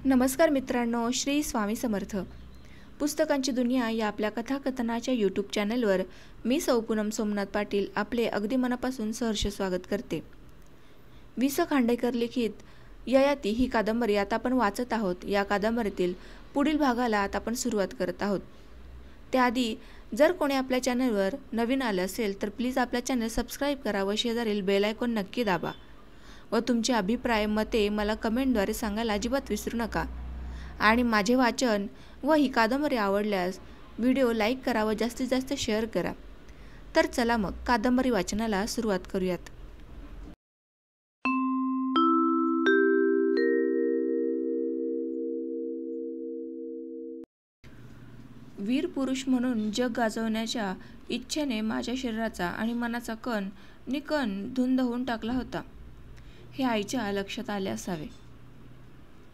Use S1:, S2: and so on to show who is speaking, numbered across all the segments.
S1: नमस्कार मित्रांनो, श्री स्वामी समर्थ. पुस्तकांची दुनिया या आपल्या कथाकथनाच्या यूट्यूब चॅनलवर मी सौ पूनम सोमनाथ पाटील आपले अगदी मनापासून सहर्ष स्वागत करते. वि स खांडेकर लिखित ययाती ही कादंबरी आता आपण वाचत आहोत. या कादंबरीतील पुढील भागाला आता आपण सुरुवात करत आहोत. त्याआधी जर कोणी आपल्या चॅनलवर नवीन आले असेल तर प्लीज आपल्या चॅनल सबस्क्राईब करा व शेजारील बेल आयकॉन नक्की दाबा व तुमचे अभिप्राय मते मला कमेंटद्वारे सांगायला अजिबात विसरू नका. आणि माझे वाचन व ही कादंबरी आवडल्यास व्हिडिओ लाईक करा व जास्तीत जास्त शेअर करा. तर चला मग कादंबरी वाचनाला सुरुवात करूयात. वीर पुरुष म्हणून जग गाजवण्याच्या इच्छेने माझ्या शरीराचा आणि मनाचा कण निकण धुंद होऊन टाकला होता हे आईच्या लक्षात आले असावे.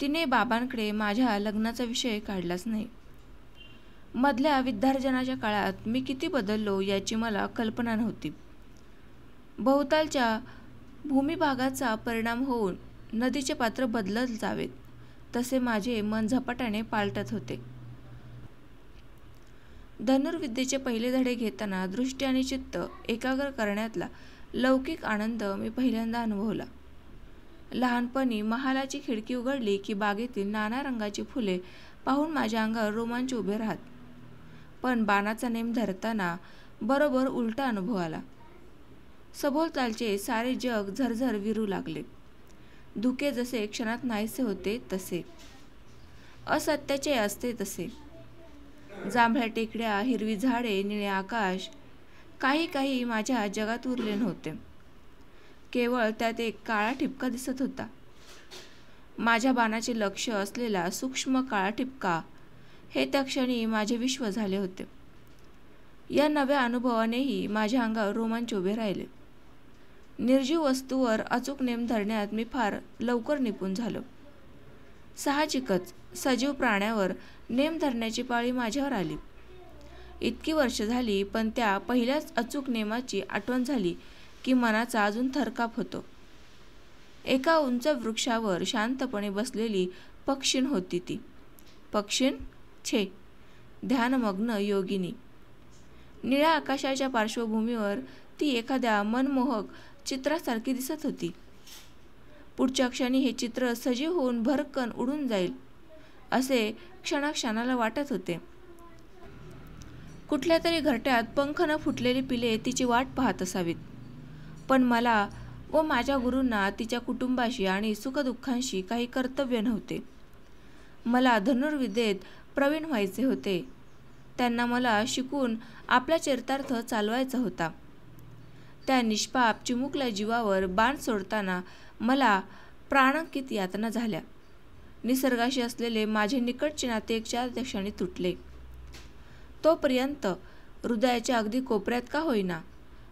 S1: तिने बाबांकडे माझ्या लग्नाचा विषय काढलाच नाही. मधल्या विद्यार्जनाच्या काळात मी किती बदललो याची मला कल्पना नव्हती. भोवतालच्या भूमिभागाचा परिणाम होऊन नदीचे पात्र बदलत जावेत तसे माझे मन झपाट्याने पालटत होते. धनुर्विद्येचे पहिले धडे घेताना दृष्टी आणि चित्त एकाग्र करण्यातला लौकिक आनंद मी पहिल्यांदा अनुभवला. लहानपणी महालाची खिडकी उघडली की बागेतील नाना रंगाची फुले पाहून माझ्या अंगावर रोमांच उभे राहत. पण बाणाचा नेम धरताना बरोबर उलटा अनुभव आला. सभोवतालचे सारे जग झरझर विरू लागले. धुके जसे क्षणात नाहीसे होते तसे, असत्याचे असते तसे. जांभळ्या टेकड्या, हिरवी झाडे, निळे आकाश, काही माझ्या जगात उरले नव्हते. केवळ त्यात एक काळा ठिपका दिसत होता. माझ्या बाणाचे लक्ष असलेला सूक्ष्म काळा ठिपका हे त्या क्षणी माझे विश्व झाले होते. या नव्या अनुभवानेही माझ्या अंगावर रोमांच उभे राहिले. निर्जीव वस्तूवर अचूक नेम धरण्यात मी फार लवकर निपुण झालो. साहजिकच सजीव प्राण्यावर नेम धरण्याची पाळी माझ्यावर आली. इतकी वर्ष झाली पण त्या पहिल्याच अचूक नेमाची आठवण झाली की मनाचा अजून थरकाप होतो. एका उंच वृक्षावर शांतपणे बसलेली पक्षीण होती ती. पक्षीण? छे, ध्यानमग्न योगिनी. निळ्या आकाशाच्या पार्श्वभूमीवर ती एखाद्या मनमोहक चित्रासारखी दिसत होती. पुढच्या क्षणी हे चित्र सजीव होऊन भरकन उडून जाईल असे क्षणाक्षणाला वाटत होते. कुठल्या तरी घरट्यात पंख न फुटलेली पिले तिची वाट पाहत असावीत. पण मला व माझ्या गुरूंना तिच्या कुटुंबाशी आणि सुखदुःखांशी काही कर्तव्य नव्हते. मला धनुर्विद्येत प्रवीण व्हायचे होते. त्यांना मला शिकून आपला चरितार्थ चालवायचा होता. त्या निष्पाप चिमुकल्या जीवावर बाण सोडताना मला प्राणांकित यातना झाल्या. निसर्गाशी असलेले माझे निकटचे नाते एक चार क्षणी तुटले. तोपर्यंत हृदयाच्या अगदी कोपऱ्यात का होईना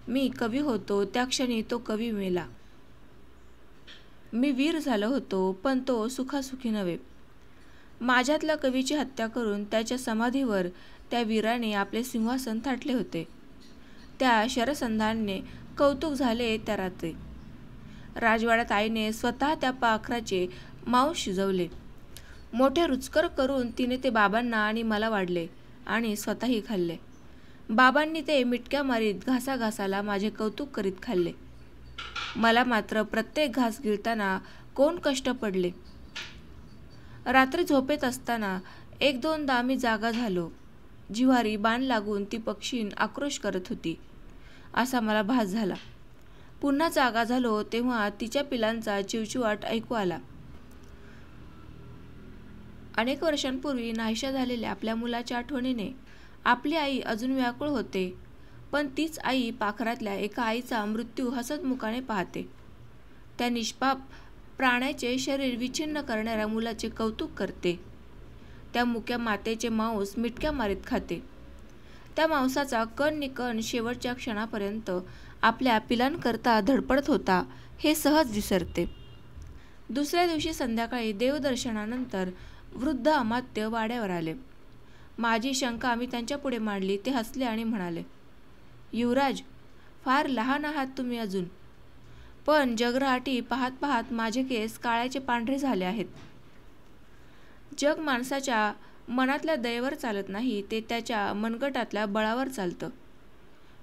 S1: मी कवी होतो. त्या क्षणी तो कवी मेला. मी वीर झालो होतो पण तो सुखासुखी नव्हे. माझ्यातल्या कवीची हत्या करून त्याच्या समाधीवर त्या वीराने आपले सिंहासन थाटले होते. त्या शरसंधानाने कौतुक झाले त्या रात्री. राजवाड्यात आईने स्वतः त्या पाखराचे मांस शिजवले. मोठे रुचकर करून तिने ते बाबांना आणि मला वाढले आणि स्वतःही खाल्ले. बाबांनी ते मिटक्या मारीत घासाघासाला माझे कौतुक करीत खाल्ले. मला मात्र प्रत्येक घास गिळताना कोण कष्ट पडले. रात्री झोपेत असताना एक दोनदा मी जागा झालो. जिव्हारी बाण लागून ती पक्षीण आक्रोश करत होती असा मला भास झाला. पुन्हा जागा झालो तेव्हा तिच्या पिलांचा चिवचिवाट ऐकू आला. अनेक वर्षांपूर्वी नाहीशा झालेल्या आपल्या मुलाच्या आठवणीने आपली आई अजून व्याकुळ होते. पण तीच आई पाखरातल्या एका आईचा मृत्यू हसतमुखाने पाहते. त्या निष्पाप प्राण्याचे शरीर विच्छिन्न करणाऱ्या मुलाचे कौतुक करते. त्या मुक्या मातेचे मांस मिटक्या मारीत खाते. त्या मांसाचा कण निकण शेवटच्या क्षणापर्यंत आपल्या पिलांकरता धडपडत होता हे सहज विसरते. दुसऱ्या दिवशी संध्याकाळी देवदर्शनानंतर वृद्ध अमात्य वाड्यावर आले. माझी शंका मी त्यांच्या पुढे मांडली. ते हसले आणि म्हणाले, युवराज, फार लहान आहात तुम्ही अजून, पण जगरहाटी पाहत पाहत माझे केस काळ्याचे पांढरे झाले आहेत. जग माणसाच्या मनातल्या दयेवर चालत नाही, ते त्याच्या मनगटातल्या बळावर चालतं.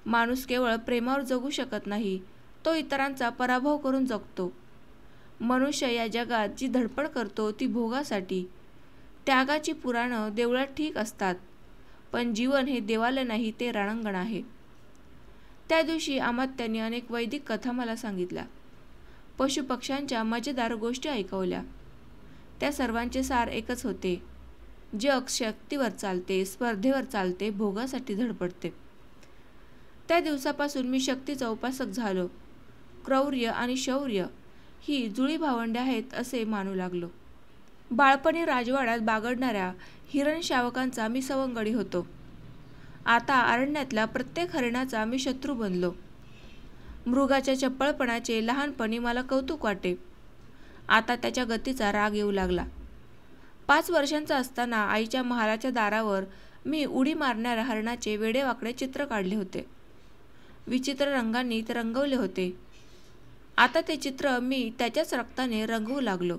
S1: माणूस केवळ प्रेमावर जगू शकत नाही, तो इतरांचा पराभव करून जगतो. मनुष्य या जगात जी धडपड करतो ती भोगासाठी. त्यागाची पुराणं देवळात ठीक असतात, पण जीवन हे देवालय नाही, ते रणांगण आहे. त्या दिवशी अमात्यांनी अनेक वैदिक कथा मला सांगितल्या. पशुपक्ष्यांच्या मजेदार गोष्टी ऐकवल्या. त्या सर्वांचे सार एकच होते: जग शक्तीवर चालते, स्पर्धेवर चालते, भोगासाठी धडपडते. त्या दिवसापासून मी शक्तीचा उपासक झालो. क्रौर्य आणि शौर्य ही जुळी भावंडे आहेत असे मानू लागलो. बाळपणी राजवाड्यात बागडणाऱ्या हिरणशावकांचा मी सवंगडी होतो. आता अरण्यातल्या प्रत्येक हरिणाचा मी शत्रू बनलो. मृगाच्या चपळपणाचे लहानपणी मला कौतुक वाटे. आता त्याच्या गतीचा राग येऊ लागला. 5 वर्षांचा असताना आईच्या महालाच्या दारावर मी उडी मारणाऱ्या हरणाचे वेडेवाकडे चित्र काढले होते. विचित्र रंगांनी ते रंगवले होते. आता ते चित्र मी त्याच्याच रक्ताने रंगवू लागलो.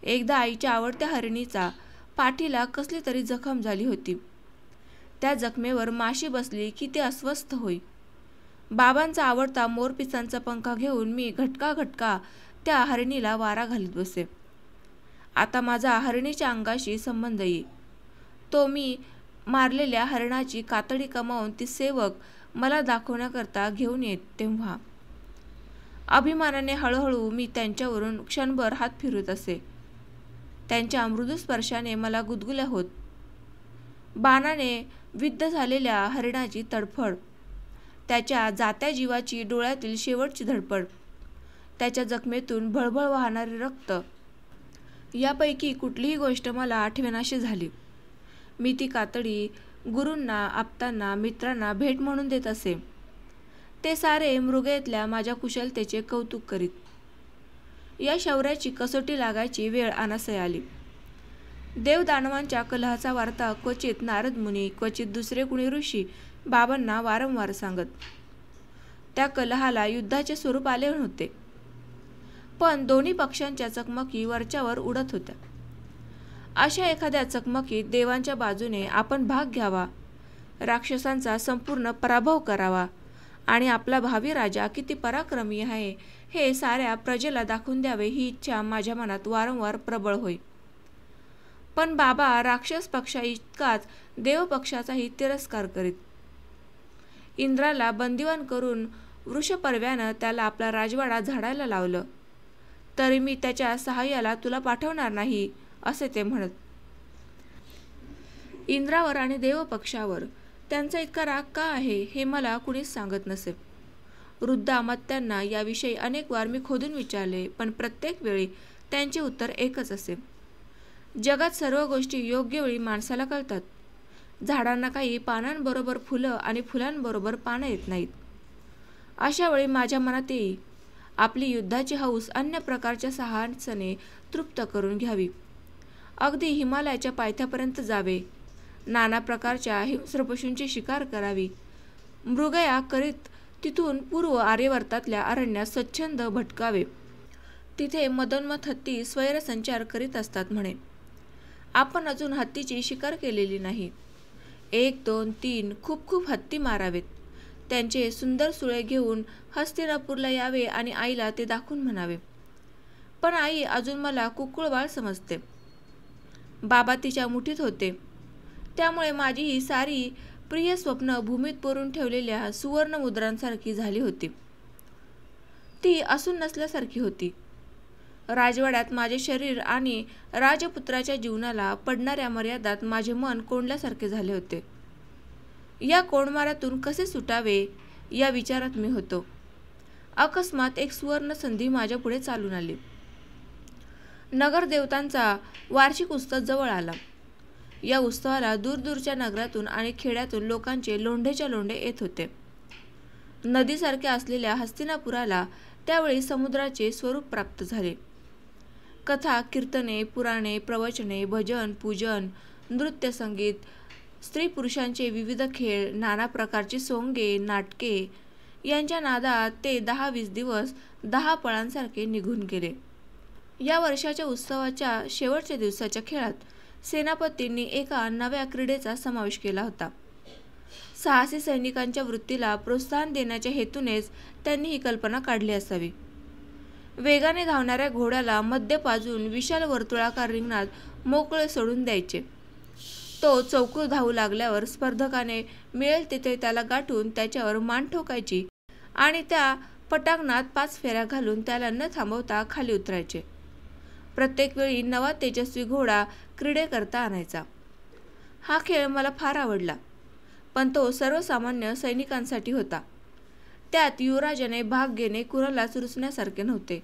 S1: एकदा आईच्या आवडत्या हरिणीचा पाठीला कसली तरी जखम झाली होती. त्या जखमेवर माशी बसली की ते अस्वस्थ होई. बाबांचा आवडता मोरपिसांचा पंखा घेऊन मी घटका त्या हरिणीला वारा घालीत बसे. आता माझा हरिणीच्या अंगाशी संबंध येई. तो मी मारलेल्या हरिणाची कातडी कमावून ती सेवक मला दाखवण्याकरता घेऊन येत तेव्हा अभिमानाने हळूहळू मी त्यांच्यावरून क्षणभर हात फिरवत असे. त्यांच्या मृदू स्पर्शाने मला गुदगुल्या होत. बाणाने विद्ध झालेल्या हरिणाची तडफड, त्याच्या जात्या जीवाची डोळ्यातील शेवटची धडपड, त्याच्या जखमेतून भळभळ वाहणारे रक्त, यापैकी कुठलीही गोष्ट मला आठवेनाशी झाली. मी ती कातडी गुरूंना, आप्तांना, मित्रांना भेट म्हणून देत असे. ते सारे मृगयेतल्या माझ्या कुशलतेचे कौतुक करीत. या शौर्याची कसोटी लागायची वेळ अनासय आली. देवदानवांच्या कलहाचा वार्ता क्वचित नारद मुनी, क्वचित दुसरे कुणी ऋषी बाबांना वारंवार सांगत. त्या कलहाला युद्धाचे स्वरूप आले होते, पण दोन्ही पक्षांच्या चकमकी वरच्यावर उडत होत्या. अशा एखाद्या चकमकीत देवांच्या बाजूने आपण भाग घ्यावा, राक्षसांचा संपूर्ण पराभव करावा आणि आपला भावी राजा किती पराक्रमी आहे हे साऱ्या प्रजेला दाखवून द्यावे, ही इच्छा माझ्या मनात वारंवार प्रबळ होई. पण बाबा राक्षस पक्षा इतकाच देवपक्षाचाही तिरस्कार करीत. इंद्राला बंदिवान करून वृषपर्व्यानं त्याला आपला राजवाडा झाडायला लावलं, तरी मी त्याच्या सहाय्याला तुला पाठवणार नाही असे ते म्हणत. इंद्रावर आणि देवपक्षावर त्यांचा इतका राग का आहे हे मला कुणीच सांगत नसे. वृद्ध अमात्यांना याविषयी अनेक वार मी खोदून विचारले, पण प्रत्येक वेळी त्यांचे उत्तर एकच असे: जगात सर्व गोष्टी योग्य वेळी माणसाला कळतात. झाडांना काही पानांबरोबर फुलं आणि फुलांबरोबर पानं येत नाहीत. अशा वेळी माझ्या मनात येई, आपली युद्धाची हौस अन्य प्रकारच्या साहसाने तृप्त करून घ्यावी. अगदी हिमालयाच्या पायथ्यापर्यंत जावे, नाना प्रकारच्या हिंस्र पशूंची शिकार करावी, मृगया करीत तिथून पूर्व आर्यवर्तातल्या अरण्यात स्वच्छंद भटकावे. तिथे मदोन्मथ हत्ती स्वैरसंचार करीत असतात म्हणे. आपण अजून हत्तीची शिकार केलेली नाही. 1, 2, 3 खूप हत्ती मारावेत. त्यांचे सुंदर सुळे घेऊन हस्तिनापूरला यावे आणि आईला ते दाखवून म्हणावे. पण आई अजून मला कुकुळबाळ समजते. बाबा तिच्या मुठीत होते, त्यामुळे माझी ही सारी प्रिय स्वप्न भूमीत पुरून ठेवलेल्या सुवर्ण मुद्रांसारखी झाली होती. ती असून नसल्यासारखी होती. राजवाड्यात माझे शरीर आणि राजपुत्राच्या जीवनाला पडणाऱ्या मर्यादात माझे मन कोंडल्यासारखे झाले होते. या कोंडमाऱ्यातून कसे सुटावे या विचारात मी होतो. अकस्मात एक सुवर्ण संधी माझ्या पुढे चालून आली. नगरदेवतांचा वार्षिक उत्सव जवळ आला. या उत्सवाला दूरदूरच्या नगरातून आणि खेड्यातून लोकांचे लोंढेच्या लोंढे येत होते. नदीसारख्या असलेल्या हस्तिनापुराला त्यावेळी समुद्राचे स्वरूप प्राप्त झाले. कथा, कीर्तने, पुराणे, प्रवचने, भजन, पूजन, नृत्य, संगीत, स्त्री पुरुषांचे विविध खेळ, नाना प्रकारची सोंगे, नाटके यांच्या नादात ते 10-20 दिवस 10 पळांसारखे निघून गेले. या वर्षाच्या उत्सवाच्या शेवटच्या दिवसाच्या खेळात सेनापतींनी एका नव्या क्रीडेचा समावेश केला होता. साहसी सैनिकांच्या वृत्तीला प्रोत्साहन देण्याच्या हेतूनेच त्यांनी ही कल्पना काढली असावी. वेगाने धावणाऱ्या घोड्याला मध्य पाजून विशाल वर्तुळाकार रिंगणात मोकळे सोडून द्यायचे. तो चौकूर धावू लागल्यावर स्पर्धकाने मिळेल तिथे त्याला गाठून त्याच्यावर मान ठोकायची आणि त्या पटांगणात 5 फेऱ्या घालून त्याला न थांबवता खाली उतरायचे. प्रत्येक वेळी नवा तेजस्वी घोडा क्रीडेकरता आणायचा. हा खेळ मला फार आवडला, पण तो सर्वसामान्य सैनिकांसाठी होता. त्यात युवराजाने भाग घेणे कुणालाच रुचण्यासारखे नव्हते.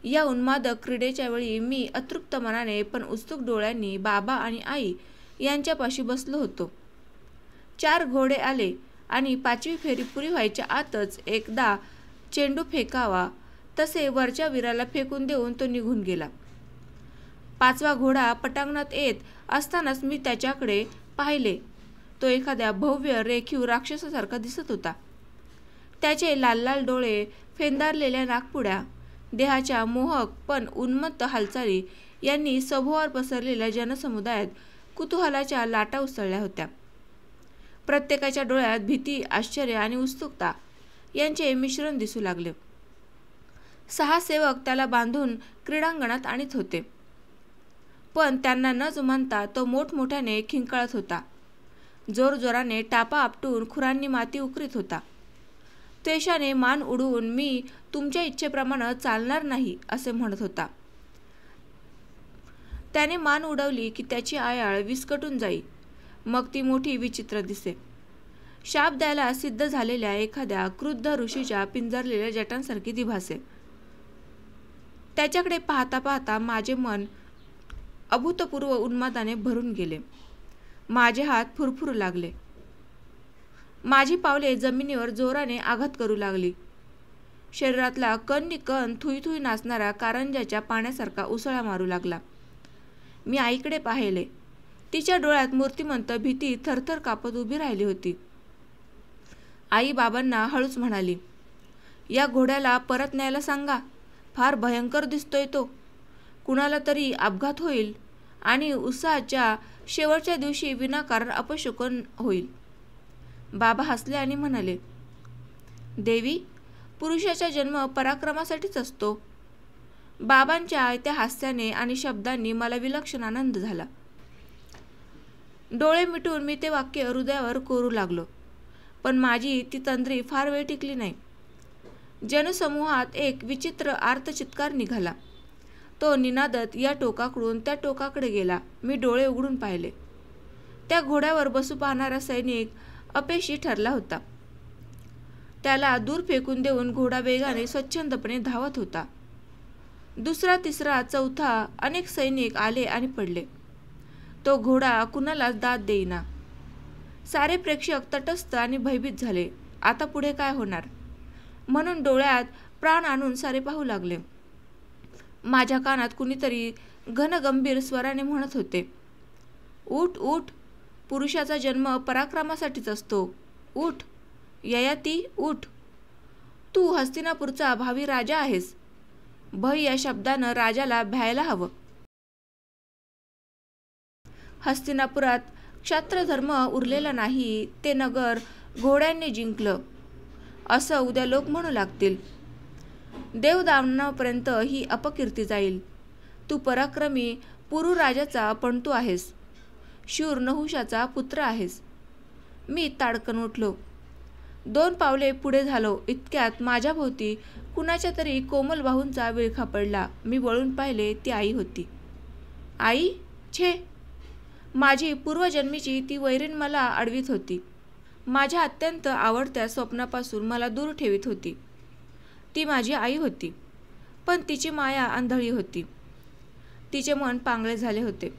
S1: या उन्मादक क्रीडेच्या वेळी मी अतृप्त मनाने पण उत्सुक डोळ्यांनी बाबा आणि आई यांच्यापाशी बसलो होतो. 4 घोडे आले आणि 5वी फेरी पुरी व्हायच्या आतच एकदा चेंडू फेकावा तसे वरच्या वीराला फेकून देऊन तो निघून गेला. 5वा घोडा पटांगणात येत असतानाच मी त्याच्याकडे पाहिले. तो एखाद्या भव्य रेखीव राक्षसासारखा दिसत होता. त्याचे लाल लाल डोळे, फेंदारलेल्या नाकपुड्या, देहाच्या मोहक पण उन्मत्त हालचाली यांनी सभोवार पसरलेल्या जनसमुदायात कुतूहलाच्या लाटा उसळल्या होत्या. प्रत्येकाच्या डोळ्यात भीती, आश्चर्य आणि उत्सुकता यांचे मिश्रण दिसू लागले. 6 सेवक त्याला बांधून क्रीडांगणात आणीत होते, पण त्यांना न जुमानता तो मोठमोठ्याने खिंकाळत होता. जोरजोराने टापा आपटून खुरांनी माती उकरीत होता. त्वेषाने मान उडवून मी तुमच्या इच्छेप्रमाणे चालणार नाही असे म्हणत होता. त्याने मान उडवली की त्याची आयाळ विस्कटून जाई, मग ती मोठी विचित्र दिसे. शाप द्यायला सिद्ध झालेल्या एखाद्या क्रुद्ध ऋषीच्या पिंजरलेल्या जटांसारखी ती भासे. त्याच्याकडे पाहता पाहता माझे मन अभूतपूर्व उन्मादाने भरून गेले. माझे हात फुरफुरू लागले. माझी पावले जमिनीवर जोराने आघात करू लागली. शरीरातला कण थुई थुई नाचणाऱ्या कारंजाच्या पाण्यासारखा उसळा मारू लागला. मी आईकडे पाहिले. तिच्या डोळ्यात मूर्तिमंत भीती थरथर कापत उभी राहिली होती. आई बाबांना हळूच म्हणाली, या घोड्याला परत न्यायला सांगा. फार भयंकर दिसतोय तो. कुणाला तरी अपघात होईल आणि उत्सवाच्या शेवटच्या दिवशी विनाकारण अपशकुन होईल. बाबा हसले आणि म्हणाले, देवी, पुरुषाचा जन्म पराक्रमासाठीच असतो. बाबांच्या त्या हास्याने आणि शब्दांनी मला विलक्षण आनंद झाला. डोळे मिटून मी ते वाक्य हृदयावर कोरू लागलो, पण माझी ती तंद्री फार वेळ टिकली नाही. जनसमूहात एक विचित्र आर्तचित्कार निघाला. तो निनादत या टोकाकडून त्या टोकाकडे गेला. मी डोळे उघडून पाहिले. त्या घोड्यावर बसू पाहणारा सैनिक अपयशी ठरला होता. त्याला दूर फेकून देऊन घोडा वेगाने स्वच्छंदपणे धावत होता. दुसरा, तिसरा, चौथा अनेक सैनिक आले आणि पडले. तो घोडा कुणालाच दाद देईना. सारे प्रेक्षक तटस्थ आणि भयभीत झाले. आता पुढे काय होणार म्हणून डोळ्यात प्राण आणून सारे पाहू लागले. माझ्या कानात कुणीतरी घनगंभीर स्वराने म्हणत होते, उठ उठ, पुरुषाचा जन्म पराक्रमासाठीच असतो. उठ ययाती, उठ. तू हस्तिनापूरचा भावी राजा आहेस. भय या शब्दानं राजाला भ्यायला हवं. हस्तिनापुरात क्षात्रधर्म उरलेला नाही. ते नगर घोड्यांनी जिंकलं असं उद्या लोक म्हणू लागतील. देवदानवापर्यंत ही अपकीर्ती जाईल. तू पराक्रमी पुरू राजाचा पणतू आहेस. शूर नहुषाचा पुत्र आहेस. मी ताडकन उठलो. 2 पावले पुढे झालो. इतक्यात माझ्याभोवती कुणाच्या तरी कोमल बाहूंचा विळखा पडला. मी वळून पाहिले, ती आई होती. आई? छे, माझी पूर्वजन्मीची ती वैरीण मला अडवीत होती. माझ्या अत्यंत आवडत्या स्वप्नापासून मला दूर ठेवीत होती. ती माझी आई होती, पण तिची माया आंधळी होती. तिचे मन पांगळे झाले होते.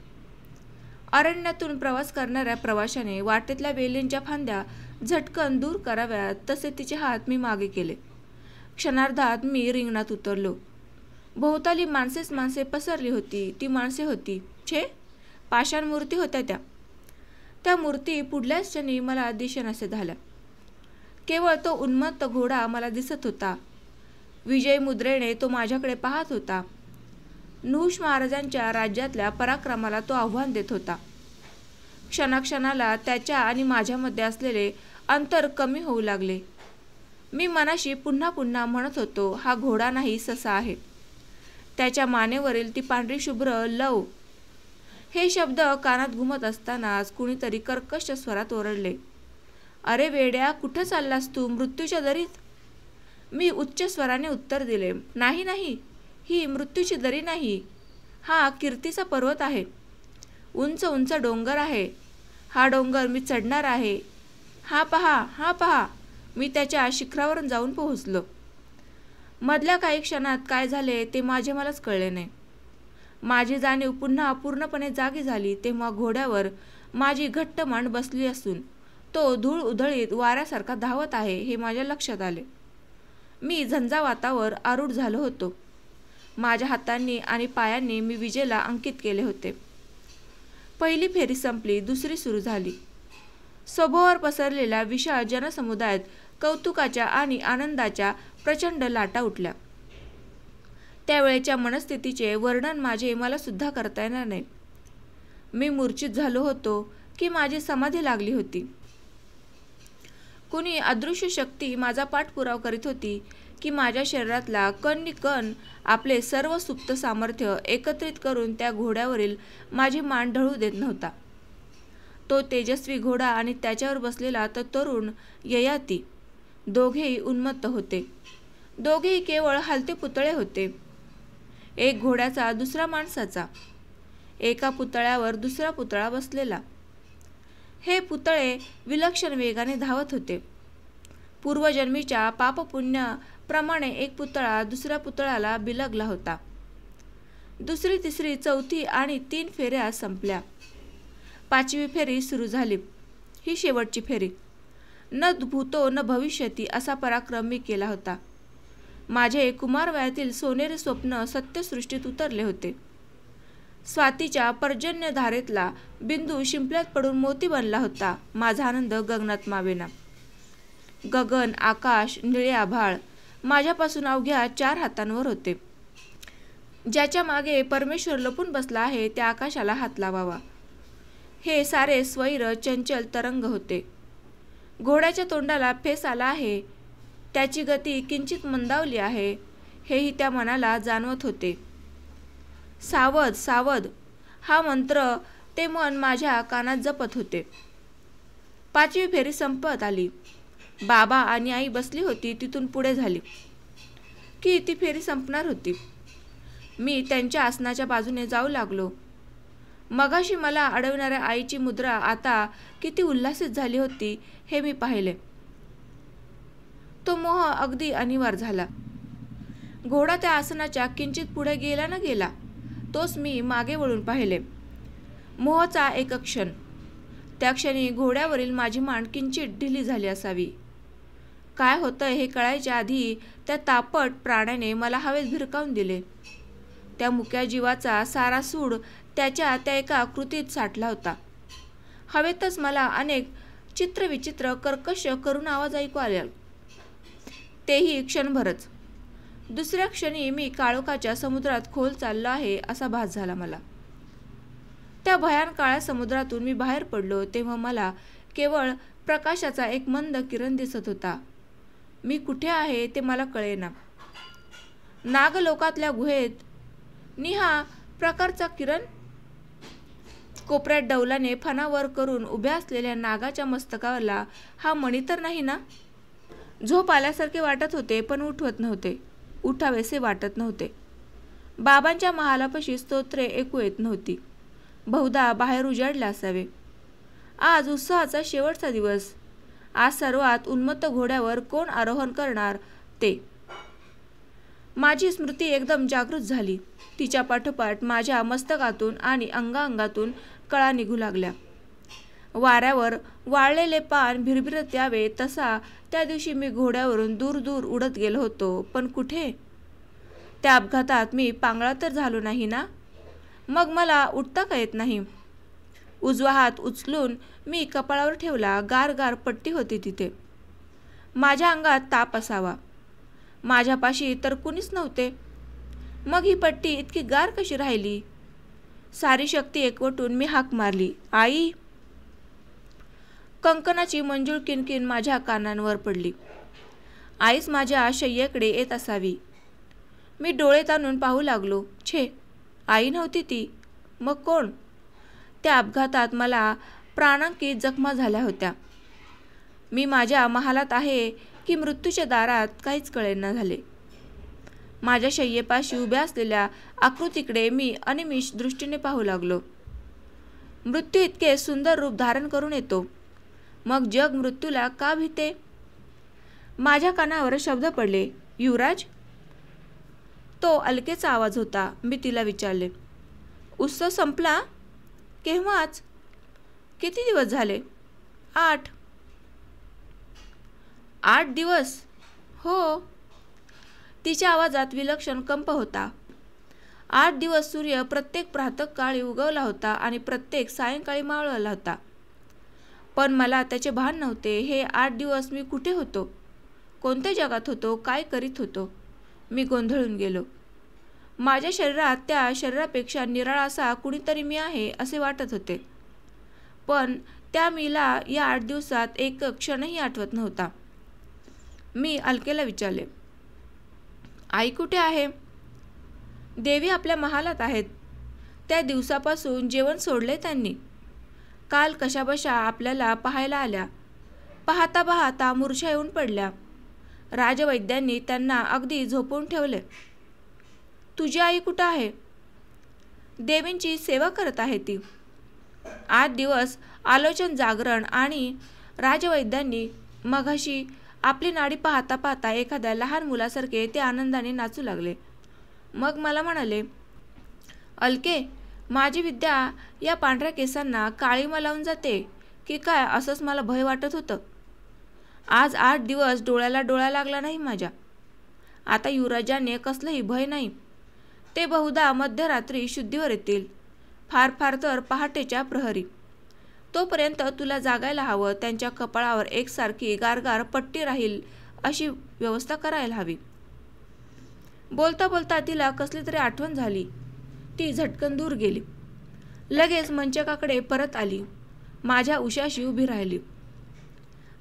S1: अरण्यातून प्रवास करणाऱ्या प्रवाशाने वाटेतल्या वेलींच्या फांद्या झटकन दूर कराव्यात तसे तिचे हात मी मागे केले. क्षणार्धात मी रिंगणात उतरलो. भोवताली माणसेच माणसे पसरली होती. ती माणसे होती, छे, पाषाण मूर्ती होत्या त्या. त्या मूर्ती पुढल्याच क्षणी मला दिसेनासे झाल्या. केवळ तो उन्मत्त घोडा मला दिसत होता. विजय मुद्रेने तो माझ्याकडे पाहत होता. नहुष महाराजांच्या राज्यातल्या पराक्रमाला तो आव्हान देत होता. क्षणाक्षणाला त्याच्या आणि माझ्यामध्ये असलेले अंतर कमी होऊ लागले. मी मनाशी पुन्हा पुन्हा म्हणत होतो, हा घोडा नाही, ससा आहे. त्याच्या मानेवरील ती पांढरी शुभ्र लव. हे शब्द कानात घुमत असतानाच कुणीतरी कर्कश स्वरात ओरडले, अरे वेड्या, कुठं चाललास तू, मृत्यूच्या दरीत? मी उच्च स्वराने उत्तर दिले, नाही नाही, ही मृत्यूची दरी नाही, हा कीर्तीचा पर्वत आहे. उंच उंच डोंगर आहे. हा डोंगर मी चढणार आहे. हा पहा, हा पहा. मी त्याच्या शिखरावरून जाऊन पोहोचलो. मधल्या काही क्षणात काय झाले ते माझे मलाच कळले नाही. माझी जाणीव पुन्हा पूर्णपणे जागी झाली तेव्हा घोड्यावर माझी घट्ट मान बसली असून तो धूळ उधळीत वाऱ्यासारखा धावत आहे हे माझ्या लक्षात आले. मी झंझावातावर आरूढ झालो होतो. माझ्या हातांनी आणि पायांनी मी विजेला अंकित केले होते. पहिली फेरी संपली, दुसरी सुरू झाली. सभोवर पसरलेल्या विशाळ जनसमुदायात कौतुकाच्या आणि आनंदाच्या प्रचंड लाटा उठल्या. त्यावेळेच्या मनस्थितीचे वर्णन मला सुद्धा करता येणार नाही. मी मूर्छित झालो होतो की माझी समाधी लागली होती. कुणी अदृश्य शक्ती माझा पाठपुरावा करीत होती की माझ्या शरीरातला कण आपले सर्व सुप्त सामर्थ्य एकत्रित करून त्या घोड्यावरील माझी मान ढळू देत नव्हता. तो तेजस्वी घोडा आणि त्याच्यावर बसलेला तो तरुण ययाती, दोघेही उन्मत्त होते. दोघेही केवळ हलते पुतळे होते. एक घोड्याचा, दुसरा माणसाचा. एका पुतळ्यावर दुसरा पुतळा बसलेला. हे पुतळे विलक्षण वेगाने धावत होते. पूर्वजन्मीच्या पापपुण्याप्रमाणे एक पुतळा दुसऱ्या पुतळ्याला बिलगला होता. दुसरी, तिसरी, चौथी आणि 3 फेऱ्या संपल्या. 5वी फेरी सुरू झाली. ही शेवटची फेरी. न भूतो न भविष्यती असा पराक्रम मी केला होता. माझे कुमारवयातील सोनेरी स्वप्न सत्यसृष्टीत उतरले होते. स्वातीच्या पर्जन्यधारेतला बिंदू शिंपल्यात पडून मोती बनला होता. माझा आनंद गगनात मावेना. गगन, आकाश, निळे आभाळ माझ्यापासून अवघ्या 4 हातांवर होते. ज्याच्या मागे परमेश्वर लपून बसला आहे त्या आकाशाला हात लावावा. हे सारे स्वैर चंचल तरंग होते. घोड्याच्या तोंडाला फेस आला आहे. त्याची गती किंचित मंदावली आहे हेही त्या मनाला जाणवत होते. सावध, सावध हा मंत्र ते मन माझ्या कानात जपत होते. 5वी फेरी संपत आली. बाबा आणि आई बसली होती तिथून पुढे झाली की ती फेरी संपणार होती. मी त्यांच्या आसनाच्या बाजूने जाऊ लागलो. मगाशी मला अडवणाऱ्या आईची मुद्रा आता किती उल्हासित झाली होती हे मी पाहिले. तो मोह अगदी अनिवार्य झाला. घोडा त्या आसनाच्या किंचित पुढे गेला न गेला तोच मी मागे वळून पाहिले. मोहाचा एक क्षण. त्या क्षणी घोड्यावरील माझी मान किंचित ढिली झाली असावी. काय होतं हे कळायच्या आधी त्या तापट प्राण्याने मला हवेत भिरकावून दिले. त्या मुक्या जीवाचा सारा सूड त्याच्या त्या एका कृतीत साठला होता. हवेतच मला अनेक चित्रविचित्र कर्कश करून आवाज ऐकू आले. तेही क्षणभरच. दुसऱ्या क्षणी मी काळोखाच्या समुद्रात खोल चाललो आहे असा भास झाला मला. त्या भयान काळ्या समुद्रातून मी बाहेर पडलो तेव्हा मला केवळ प्रकाशाचा एक मंद किरण दिसत होता. मी कुठे आहे ते मला कळेना. नागलोकातल्या गुहेत निहा प्रकारचा किरण. कोपऱ्यात डौलाने फणावर करून उभ्या असलेल्या नागाच्या मस्तकावरला हा मणी तर नाही ना? झोप आल्यासारखे वाटत होते पण उठवत नव्हते. उठावेसे वाटत नव्हते. बाबांच्या महालापाशी स्तोत्रे ऐकू येत नव्हती. बहुधा बाहेर उजाडले असावे. आज उत्सवाचा शेवटचा दिवस. आज सर्वात उन्मत्त घोड्यावर कोण आरोहण करणार ते. माझी स्मृती एकदम जागृत झाली. तिच्या पाठोपाठ माझ्या मस्तकातून आणि अंगाअंगातून कळा निघू लागल्या. वाऱ्यावर वाळलेले पान भिरभिरत यावे तसा त्या दिवशी मी घोड्यावरून दूर दूर उडत गेलो होतो. पण कुठे? त्या अपघातात मी पांगळा तर झालो नाही ना? मग मला उठता का येत नाही? उजवा हात उचलून मी कपाळावर ठेवला. गार गार पट्टी होती तिथे. माझ्या अंगात ताप असावा. माझ्यापाशी तर कुणीच नव्हते. मग ही पट्टी इतकी गार कशी राहिली? सारी शक्ती एकवटून मी हाक मारली, आई. कंकणाची मंजूळ किणकिण माझ्या कानांवर पडली. आईच माझ्या शय्येकडे येत असावी. मी डोळे ताणून पाहू लागलो. छे, आई नव्हती ती. मग कोण? त्या अपघातात मला प्राणांकित जखमा झाल्या होत्या. मी माझ्या महालात आहे की मृत्यूच्या दारात काहीच कळेना झाले. माझ्या शय्येपाशी उभ्या असलेल्या आकृतीकडे मी अनिमिष दृष्टीने पाहू लागलो. मृत्यू इतके सुंदर रूप धारण करून येतो, मग जग मृत्यूला का भीते? माझ्या कानावर शब्द पडले, युवराज. तो अलकेचा आवाज होता. मी तिला विचारले, उत्सव संपला? केव्हाच? किती दिवस झाले? 8. 8 दिवस? हो. तिच्या आवाजात विलक्षण कंप होता. 8 दिवस सूर्य प्रत्येक प्रातःकाळी उगवला होता आणि प्रत्येक सायंकाळी मावळला होता. पण मला त्याचे भान नव्हते. हे 8 दिवस मी कुठे होतो? कोणत्या जगात होतो? काय करीत होतो? मी गोंधळून गेलो. माझ्या शरीरात त्या शरीरापेक्षा निराळा असा कुणीतरी मी आहे असे वाटत होते. पण त्या मीला या 8 दिवसात एक क्षणही आठवत नव्हता. मी अलकेला विचारले, आई कुठे आहे? देवी आपल्या महालात आहेत. त्या दिवसापासून जेवण सोडले त्यांनी. काल कशाबशा आपल्याला पाहायला आल्या. पाहता पाहता मूर्छा येऊन पडल्या. राजवैद्यांनी त्यांना अगदी झोपवून ठेवले. तुझी आई कुठं आहे? देवींची सेवा करत आहे ती. 8 दिवस आलोचन, जागरण आणि राजवैद्यांनी मघाशी आपली नाडी पाहता पाहता एखाद्या लहान मुलासारखे ते आनंदाने नाचू लागले. मग मला म्हणाले, अलके, माझी विद्या या पांढऱ्या केसांना काळीमा लावून जाते की काय असंच मला भय वाटत होतं. आज 8 दिवस डोळ्याला डोळा लागला नाही माझ्या. आता युवराजाने कसलंही भय नाही. ते बहुधा मध्यरात्री शुद्धीवर येतील, फार फार तर पहाटेच्या प्रहरी. तोपर्यंत तुला जागायला हवं. त्यांच्या कपाळावर एकसारखी गारगार पट्टी राहील अशी व्यवस्था करायला हवी. बोलता बोलता तिला कसली तरी आठवण झाली. ती झटकन दूर गेली. लगेच मंचकाकडे परत आली. माझ्या उशाशी उभी राहिली.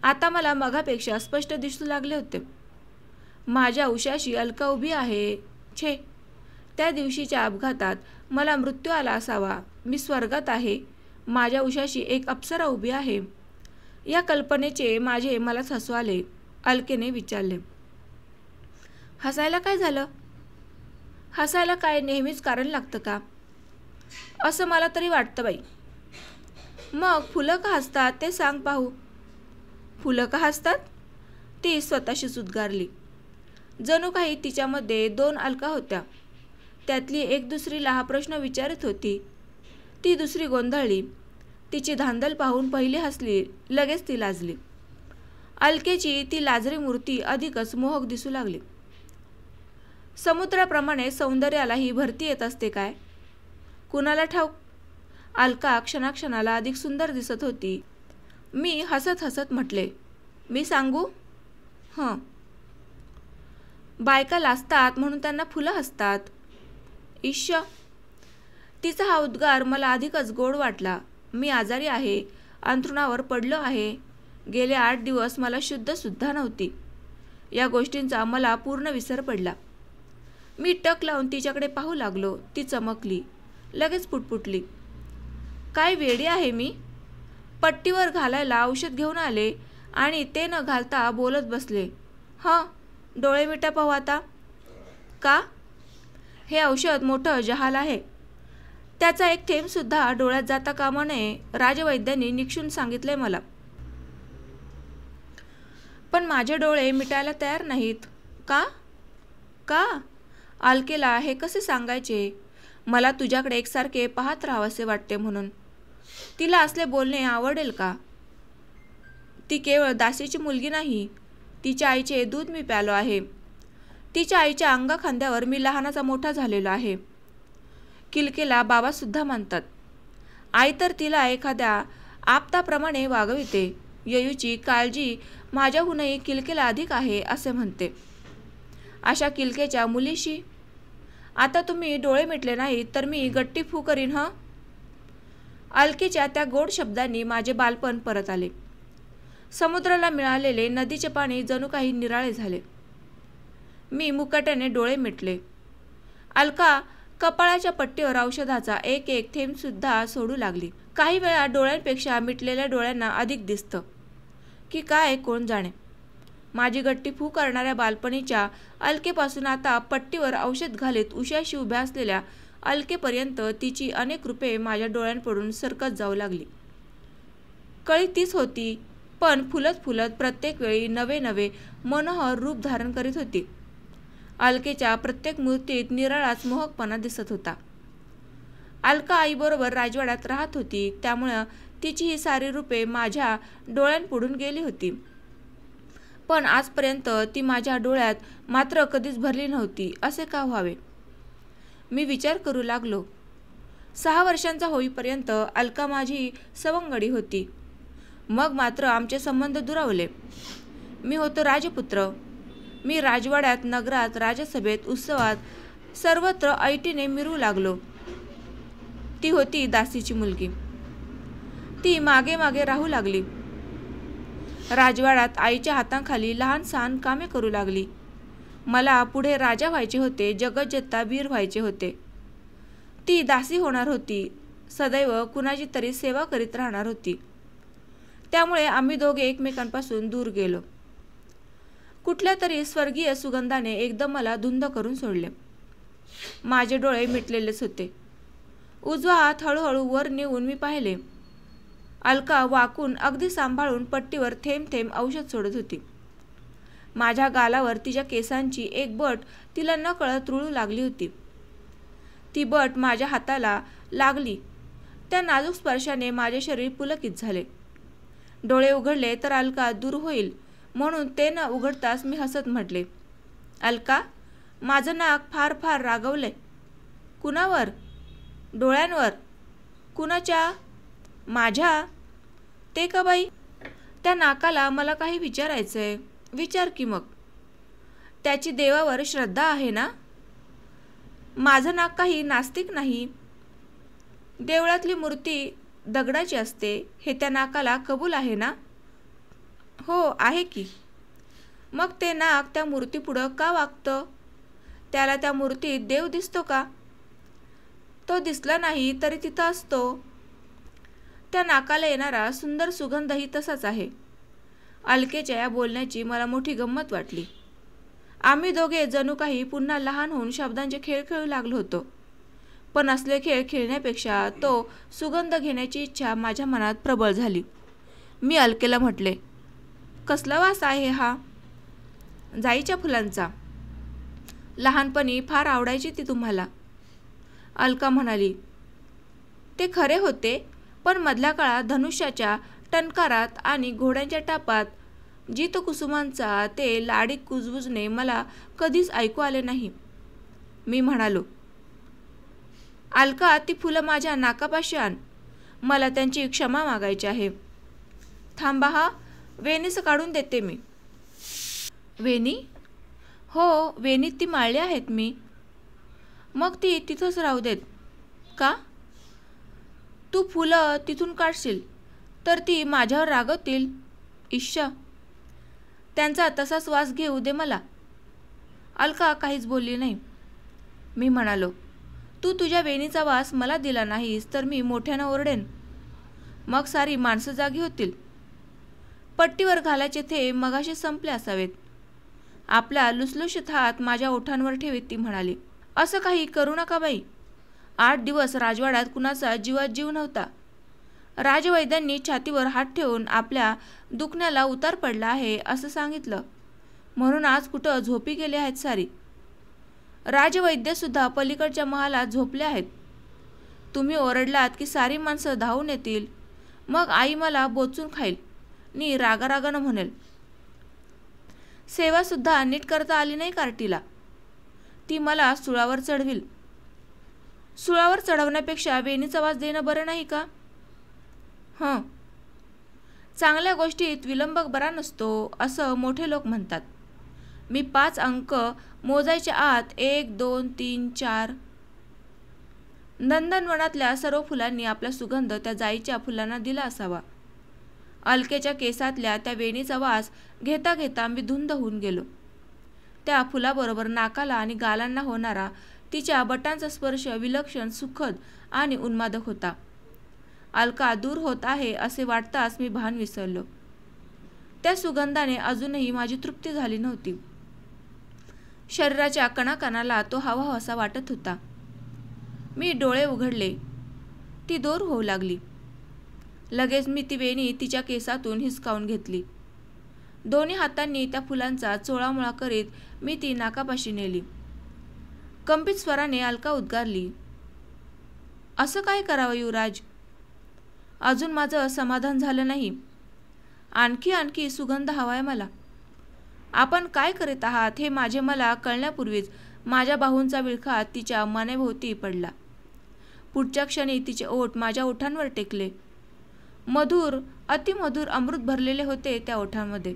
S1: आता मला मघापेक्षा स्पष्ट दिसू लागले होते. माझ्या उशाशी अलका उभी आहे. छे, त्या दिवशीच्या अपघातात मला मृत्यू आला असावा. मी स्वर्गात आहे. माझ्या उशाशी एक अप्सरा उभी आहे. या कल्पनेचे माझे मलाच हसू आले. अलकेने विचारले, हसायला काय झालं? हसायला काय नेहमीच कारण लागतं का? असं मला तरी वाटतं बाई. मग फुलं का हसतात ते सांग पाहू. फुलं का हसतात? ती स्वतःशीच उद्गारली. जणू काही तिच्यामध्ये 2 अलका होत्या. त्यातली एक दुसरीला हा प्रश्न विचारत होती. ती दुसरी गोंधळली. तिची धांदल पाहून पहिली हसली, लगेच ती लाजली. अलकेची ती लाजरी मूर्ती अधिकच मोहक दिसू लागली. समुद्राप्रमाणे सौंदर्यालाही भरती येत असते काय? कुणाला ठाऊक. अलका क्षणाक्षणाला अधिक सुंदर दिसत होती. मी हसत हसत म्हटले, मी सांगू? हं. बायका लाजतात म्हणून त्यांना फुलं हसतात. ईश. तिचा हा उद्गार मला अधिकच गोड वाटला. मी आजारी आहे, अंथरुणावर पडलो आहे. गेले 8 दिवस मला शुद्ध सुद्धा नव्हती. या गोष्टींचा मला पूर्ण विसर पडला. मी टक लावून तिच्याकडे पाहू लागलो. ती चमकली, लगेच पुटपुटली, काय वेडी आहे मी. पट्टीवर घालायला औषध घेऊन आले आणि ते न घालता बोलत बसले. हं, डोळे मिटा पाहू आता. का? हे औषध मोठं जहाल आहे. त्याचा एक थेंब सुद्धा डोळ्यात जाता कामा नये, राजवैद्यांनी निक्षून सांगितले मला. पण माझे डोळे मिटायला तयार नाहीत. का? का? अलकेला हे कसे सांगायचे? मला तुझ्याकडे एकसारखे पाहत राहावेसे वाटते म्हणून. तिला असले बोलणे आवडेल का? ती केवळ दासीची मुलगी नाही. तिच्या आईचे दूध मी प्यालो आहे. तिच्या आईच्या अंगाखांद्यावर मी लहानाचा मोठा झालेलो आहे. किलकेला बाबासुद्धा मानतात. आई तर तिला एखाद्या आपताप्रमाणे वागविते. ययूची काळजी माझ्याहूनही किलकेला अधिक आहे असे म्हणते. अशा किलकेच्या मुलीशी आता तुम्ही डोळे मिटले नाही तर मी गट्टी फू करीन हं. अलकेच्या त्या गोड शब्दांनी माझे बालपण परत आले. समुद्राला मिळालेले नदीचे पाणी जणू काही निराळे झाले. मी मुकाट्याने डोळे मिटले. अलका कपाळाच्या पट्टीवर औषधाचा एक एक थेंबसुद्धा सोडू लागली. काही वेळा डोळ्यांपेक्षा मिटलेल्या डोळ्यांना अधिक दिसतं की काय कोण जाणे. माझी गट्टी फू करणाऱ्या बालपणीच्या अलकेपासून आता पट्टीवर औषध घालीत उशाशी उभ्या असलेल्या अलकेपर्यंत तिची अनेक रूपे माझ्या डोळ्यांपडून सरकत जाऊ लागली. कळी तीच होती, पण फुलत फुलत प्रत्येक वेळी नवे नवे मनोहर रूप धारण करीत होती. अलकेच्या प्रत्येक मूर्तीत निराळाच मोहकपणा दिसत होता. अलका आईबरोबर राजवाड्यात राहत होती, त्यामुळं तिची ही सारी रूपे माझ्या डोळ्यांपुढून गेली होती. पण आजपर्यंत ती माझ्या डोळ्यात मात्र कधीच भरली नव्हती. असे का व्हावे? मी विचार करू लागलो. 6 वर्षांचा होईपर्यंत अलका माझी सवंगडी होती. मग मात्र आमचे संबंध दुरावले. मी होतो राजपुत्र. मी राजवाड्यात, नगरात, राजसभेत, उत्सवात सर्वत्र ऐटीने मिरू लागलो. ती होती दासीची मुलगी. ती मागे मागे राहू लागली. राजवाड्यात आईच्या हाताखाली लहान सहान कामे करू लागली. मला पुढे राजा व्हायचे होते, जगज्जेता वीर व्हायचे होते. ती दासी होणार होती, सदैव कुणाची तरी सेवा करीत राहणार होती. त्यामुळे आम्ही दोघे एकमेकांपासून दूर गेलो. कुठल्या तरी स्वर्गीय सुगंधाने एकदम मला धुंद करून सोडले. माझे डोळे मिटलेलेच होते. उजवा हात हळूहळू वर नेऊन मी पाहिले. अलका वाकून अगदी सांभाळून पट्टीवर थेंब थेंब औषध सोडत होती. माझ्या गालावर तिच्या केसांची एक बट तिला नकळत रुळू लागली होती. ती बट माझ्या हाताला लागली. त्या नाजूक स्पर्शाने माझे शरीर पुलकित झाले. डोळे उघडले तर अलका दूर होईल म्हणून ते न उघडताच मी हसत म्हटले, अलका, माझं नाक फार फार रागवलंय. कुणावर? डोळ्यांवर. कुणाच्या? माझ्या. ते का बाई? त्या नाकाला मला काही विचारायचंय. विचार की मग. त्याची देवावर श्रद्धा आहे ना? माझं नाक काही नास्तिक नाही. देवळातली मूर्ती दगडाची असते, हे त्या नाकाला कबूल आहे ना? हो, आहे की. मग ते नाक त्या मूर्तीपुढं का वागतं? त्याला त्या मूर्तीत देव दिसतो का? तो दिसला नाही तरी तिथं असतो. त्या नाकाला येणारा सुंदर सुगंधही तसाच आहे. अलकेच्या या बोलण्याची मला मोठी गंमत वाटली. आम्ही दोघे जणू काही पुन्हा लहान होऊन शब्दांचे खेळ खेळू लागलो होतो. पण असले खेळ खेळण्यापेक्षा तो सुगंध घेण्याची इच्छा माझ्या मनात प्रबळ झाली. मी अलकेला म्हटले, कसला वास आहे हा? जाईच्या फुलांचा. लहानपणी फार आवडायची ती तुम्हाला. अलका म्हणाली, ते खरे होते, पण मधल्या काळात धनुष्याच्या टणकारात आणि घोड्यांच्या टापात जितकुसुमांचा ते लाडीक कुजबुजणे मला कधीच ऐकू आले नाही. मी म्हणालो, अलका, ती फुलं माझ्या नाकापाशी आण. मला त्यांची क्षमा मागायची आहे. थांबा हा, वेणीच काढून देते मी. वेणी? हो, वेणीत ती माळली आहेत मी. मग ती तिथंच राहू देत. का? तू फुलं तिथून काढशील तर ती माझ्यावर रागवतील. ईश्य, त्यांचा तसाच वास घेऊ दे मला. अलका काहीच बोलली नाही. मी म्हणालो, तू तुझ्या वेणीचा वास मला दिला नाहीस तर मी मोठ्यानं ओरडेन. मग सारी माणसं जागी होतील. पट्टीवर घालायचे थेंब मगाशी संपले असावेत. आपला लुसलुशीत हात माझ्या ओठांवर ठेवीत ती म्हणाली, असं काही करू नका बाई. 8 दिवस राजवाड्यात कुणाचा जीवात जीव नव्हता. राजवैद्यांनी छातीवर हात ठेवून आपल्या दुखण्याला उतार पडला आहे असं सांगितलं, म्हणून आज कुठं झोपी गेले आहेत सारी. राजवैद्यसुद्धा पलीकडच्या महालात झोपले आहेत. तुम्ही ओरडलात की सारी माणसं धावून येतील. मग आई मला बोचून खाईल नी रागारागानं म्हणेल. सेवासुद्धा नीट करता आली नाही कार्टीला. ती मला सुळावर चढविल. सुळावर चढवण्यापेक्षा वेणीचा वास देणं बरं नाही का? हं, चांगल्या गोष्टीत विलंब बरा नसतो असं मोठे लोक म्हणतात. मी 5 अंक मोजायच्या आत 1 2 3 4. नंदनवनातल्या सर्व फुलांनी आपला सुगंध त्या जाईच्या फुलांना दिला असावा. अलकेच्या केसातल्या त्या वेणीचा वास घेता घेता मी धुंद होऊन गेलो. त्या फुलाबरोबर नाकाला आणि गालांना होणारा तिच्या बटांचा स्पर्श विलक्षण, सुखद आणि उन्मादक होता. अलका दूर होत आहे असे वाटताच मी भान विसरलो. त्या सुगंधाने अजूनही माझी तृप्ती झाली नव्हती. शरीराच्या कणाकणाला तो हवाहवासा वाटत होता. मी डोळे उघडले. ती दूर होऊ लागली. लगेच मी ती वेणी तिच्या केसातून हिसकावून घेतली. दोन्ही हातांनी त्या फुलांचा चोळामोळा करीत मी ती नाकापाशी नेली. कंपित स्वराने अलका उद्गारली, असं काय करावं युवराज? अजून माझं समाधान झालं नाही. आणखी सुगंध हवाय मला. आपण काय करीत आहात हे माझे मला कळण्यापूर्वीच माझ्या बाहूंचा विळखा तिच्या मानेभोवती पडला. पुढच्या क्षणी तिचे ओठ माझ्या ओठांवर टेकले. मधुर, अतिमधुर अमृत भरलेले होते त्या ओठांमध्ये.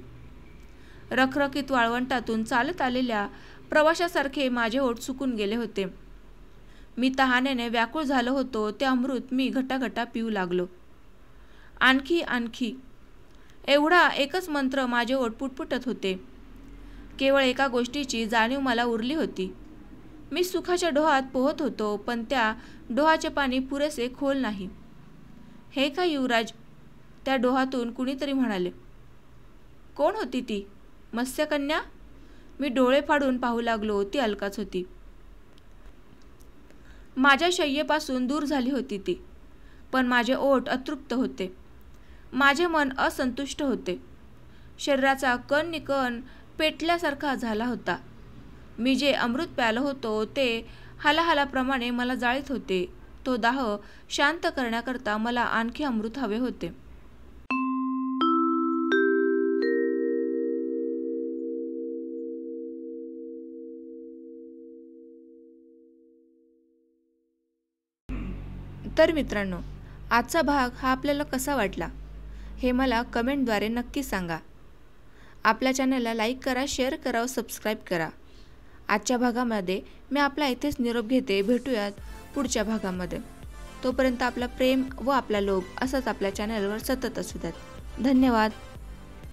S1: रखरखीत वाळवंटातून चालत आलेल्या प्रवाशासारखे माझे ओठ सुकून गेले होते. मी तहानेने व्याकुळ झालो होतो. ते अमृत मी घटाघटा पिऊ लागलो. आणखी एवढा एकच मंत्र माझे ओठ पुटपुटत होते. केवळ एका गोष्टीची जाणीव मला उरली होती. मी सुखाच्या डोहात पोहत होतो, पण त्या डोहाचे पाणी पुरेसे खोल नाही. हे काय युवराज? त्या डोहातून कुणीतरी म्हणाले. कोण होती ती? मत्स्यकन्या? मी डोळे फाडून पाहू लागलो. ती अलकाच होती. माझ्या शय्येपासून दूर झाली होती ती. पण माझे ओठ अतृप्त होते. माझे मन असंतुष्ट होते. शरीराचा कण पेटल्यासारखा झाला होता. मी जे अमृत प्यालो होतो ते हलाहलाप्रमाणे मला जाळीत होते. तो दाह शांत करण्याकरता मला आणखी अमृत हवे होते. तर मित्रांनो, आजचा भाग हा आपल्याला कसा वाटला हे मला कमेंटद्वारे नक्की सांगा. आपल्या चॅनलला लाईक करा, शेअर करा व सबस्क्राईब करा. आजच्या भागामध्ये मी आपला इथेच निरोप घेते. भेटूयात पुढच्या भागामध्ये. तोपर्यंत आपला प्रेम व आपला लोभ असाच आपल्या चॅनलवर सतत असू द्यात. धन्यवाद.